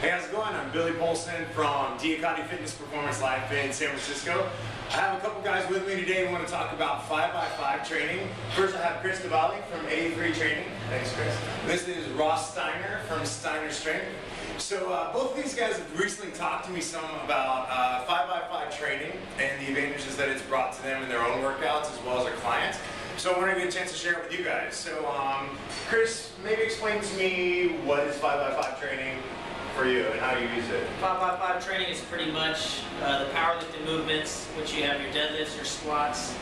Hey, how's it going? I'm Billy Polson from DIAKADI Fitness Performance Life in San Francisco. I have a couple guys with me today who want to talk about 5x5 training. First, I have Chris Dovale from 83 Training. Thanks, Chris. This is Ross Steiner from Steiner Strength. So both of these guys have recently talked to me some about 5x5 training and the advantages that it's brought to them in their own workouts as well as their clients. So I want to get a chance to share it with you guys. So Chris, maybe explain to me what is 5x5 training for you and how you use it. 5x5 training is pretty much the powerlifting movements, which you have your deadlifts, your squats,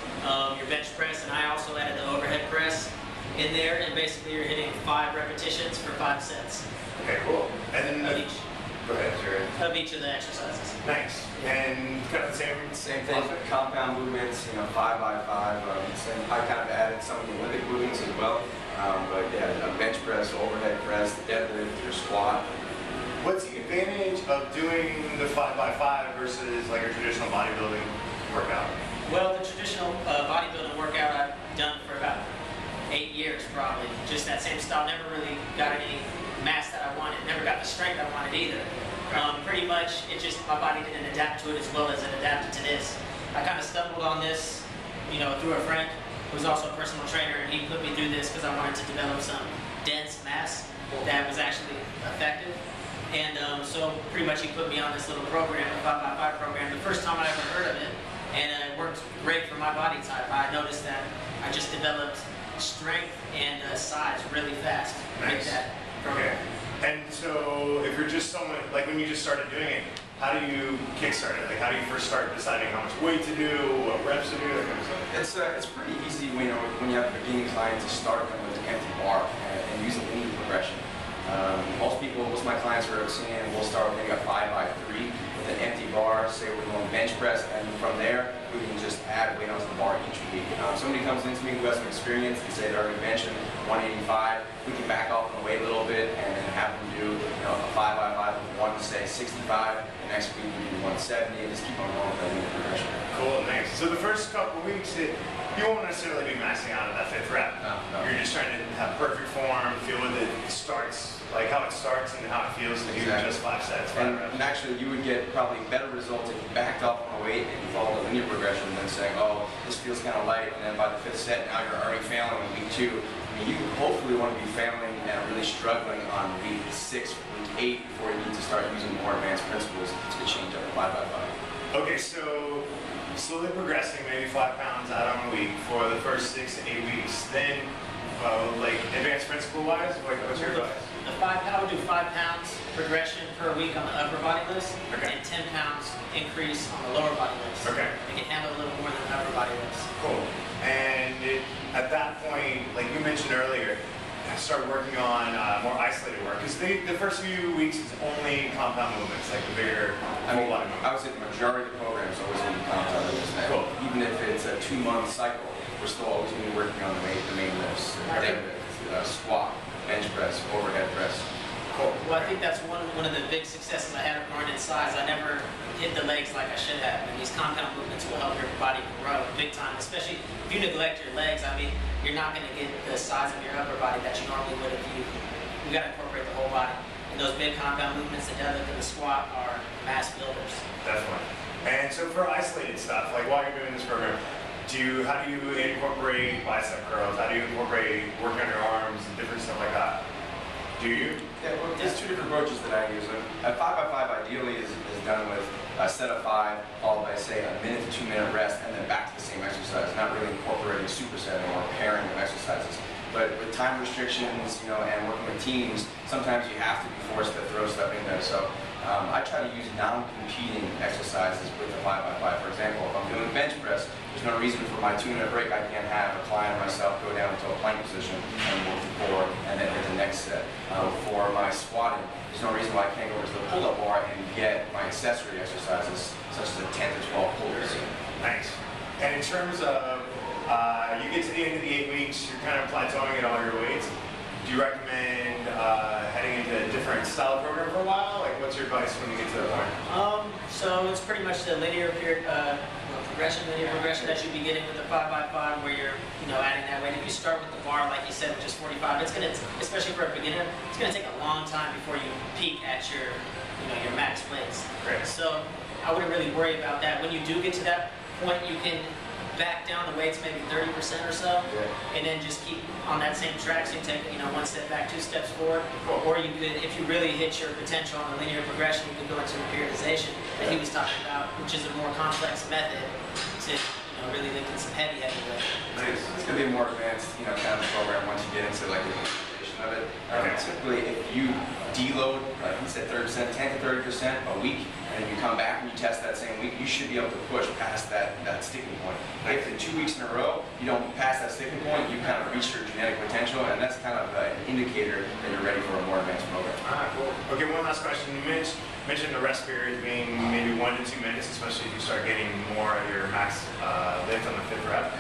your bench press, and I also added the overhead press in there, and basically you're hitting 5 repetitions for 5 sets. Okay, cool. And then of each. Go ahead, sure. Of each of the exercises. Nice. And kind of the same thing. Compound movements, 5x5. I kind of added some of the Olympic movements as well. But yeah, bench press, overhead press, deadlift, your squat. What's the advantage of doing the 5x5 versus like a traditional bodybuilding workout? Well, the traditional bodybuilding workout I've done for about 8 years probably. Just that same style. Never really got any mass that I wanted. Never got the strength I wanted either. Pretty much, it just, my body didn't adapt to it as well as it adapted to this. I kind of stumbled on this, through a friend who was also a personal trainer, and he put me through this because I wanted to develop some dense mass that was actually effective. And so pretty much he put me on this little program, a 5x5 program, the first time I ever heard of it, and it worked great for my body type. I noticed that I just developed strength and size really fast. Nice. With that program. Okay. And so if you're just someone, like when you just started doing it, how do you kickstart it? Like how do you first start deciding how much weight to do, what reps to do, that kind of stuff? It's pretty easy when you have a beginning client to start them with an empty bar and use a linear progression. Most of my clients are saying we'll start with maybe a 5x3 with an empty bar. Say we're going bench press, and from there we can just add weight onto the bar each week. Somebody comes into me who has some experience and say they're already benching 185. We can back off on the weight a little bit and then have them do a 5x5 with one, say 65. The next week we do 170, and just keep on going with that linear progression. Cool, nice. So the first couple of weeks, you won't necessarily be maxing out at that 5th rep. No. You're just trying to have perfect form, feel with it starts, like how it starts and how it feels to do just 5 sets, 5 reps. And actually, you would get probably better results if you backed off on the weight and you followed the linear progression than saying, oh, this feels kind of light, and then by the 5th set, now you're already failing in week 2. I mean, you hopefully want to be failing and really struggling on week 6, week 8 before you need to start using more advanced principles to change up the 5x5. Okay, so slowly progressing, maybe 5 pounds out on a week for the first 6 to 8 weeks. Then, like advanced principle-wise, what's your advice? I would do 5 pounds progression per week on the upper body list, okay, and 10 pounds increase on the lower body list. Okay. You can handle a little more than the upper body list. Cool. And at that point, like you mentioned earlier, start working on more isolated work, because the first few weeks is only compound movements, like the bigger whole body movements. I would say the majority of the program is always going to be compound movements. Cool. Even if it's a 2-month cycle, we're still always going to be working on the main lifts, deadlift, squat, bench press, overhead press. Cool. Well, I think that's one of the big successes I had of growing in size. I never hit the legs like I should have, and these compound movements will help your body grow big time, especially if you neglect your legs. I mean, you're not going to get the size of your upper body that you normally would if you got to incorporate the whole body. And those big compound movements, the deadlift and the squat, are mass builders. Definitely. And so for isolated stuff, like while you're doing this program, how do you incorporate bicep curls? How do you incorporate work on your arms and different stuff like that? Do you? Yeah, well, there's 2 different approaches that I use. A 5x5 ideally is done with a set of 5, followed by, say, a 1 to 2 minute rest, and then back to the same exercise, not really incorporating supersetting or pairing of exercises. But with time restrictions, and working with teams, sometimes you have to be forced to throw stuff in there. So I try to use non-competing exercises with the 5x5. For example, if I'm doing bench press, there's no reason for my 2-minute break. I can't have a client or myself go down into a plank position and work the core and then hit the next set. For my squatting, there's no reason why I can't go over to the pull-up bar and get my accessory exercises, such as the 10 to 12 pulls. Nice. And in terms of, you get to the end of the 8 weeks, you're kind of plateauing at all your weights. do you recommend heading into a different style program for a while? Like, what's your advice when you get to that point? So it's pretty much the linear progression that you'd be getting with the 5x5, where you're, adding that weight. If you start with the bar, like you said, which is 45, it's gonna, especially for a beginner, it's gonna take a long time before you peak at your, your max weights. Right. So I wouldn't really worry about that. When you do get to that point, you can back down the weights maybe 30% or so, and then just keep on that same track. So you take, one step back, 2 steps forward, or you could, if you really hit your potential on the linear progression, you could go into the periodization that he was talking about, which is a more complex method to, really lift in some heavy weight. It's going to be a more advanced, kind of program once you get into like the implementation of it. Typically, if you deload, like you said, 30%, 10 to 30% a week, and then you come back and you test that same week, you should be able to push past that sticking point. If in 2 weeks in a row you don't pass that sticking point, you kind of reach your genetic potential, and that's kind of an indicator that you're ready for a more advanced program. Cool. Okay, one last question. You mentioned the rest period being maybe 1 to 2 minutes, especially if you start getting more of your max lift on the 5th rep.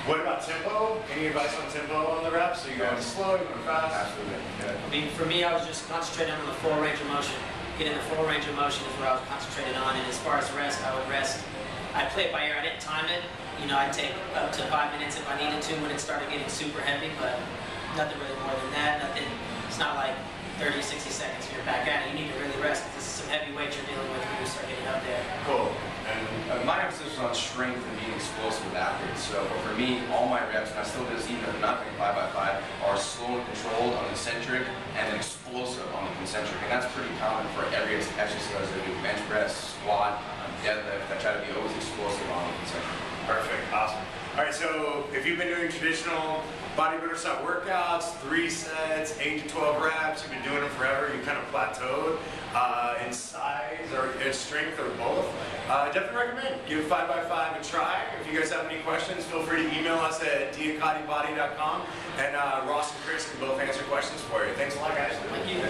What about tempo? Any advice on tempo on the reps? So you going slow, you going fast? Absolutely. I mean, for me, I was just concentrating on the full range of motion. Getting the full range of motion is what I was concentrated on. And as far as rest, I would rest. I'd play it by ear. I didn't time it. I'd take up to 5 minutes if I needed to when it started getting super heavy, but nothing really more than that. Nothing. It's not like 30, 60 seconds and you're back at it. You need to really rest because this is some heavy weight you're dealing with when you start getting up there. Cool. And my emphasis was on strength and being explosive with athletes. So for me, all my reps, and I still do this even if I'm not doing 5x5, are slow and controlled on the eccentric and then explosive on the concentric. And that's pretty common for every exercise I do. Bench press, squat, deadlift. I try to be always explosive on the concentric. Perfect. Awesome. All right, so if you've been doing traditional bodybuilder style workouts, 3 sets, 8 to 12 reps, you've been doing them forever, you kind of plateaued in size or in strength or both, definitely recommend give 5x5 a try. If you guys have any questions, feel free to email us at DIAKADIbody.com, and Ross and Chris can both answer questions for you. Thanks a lot, guys. Thank you.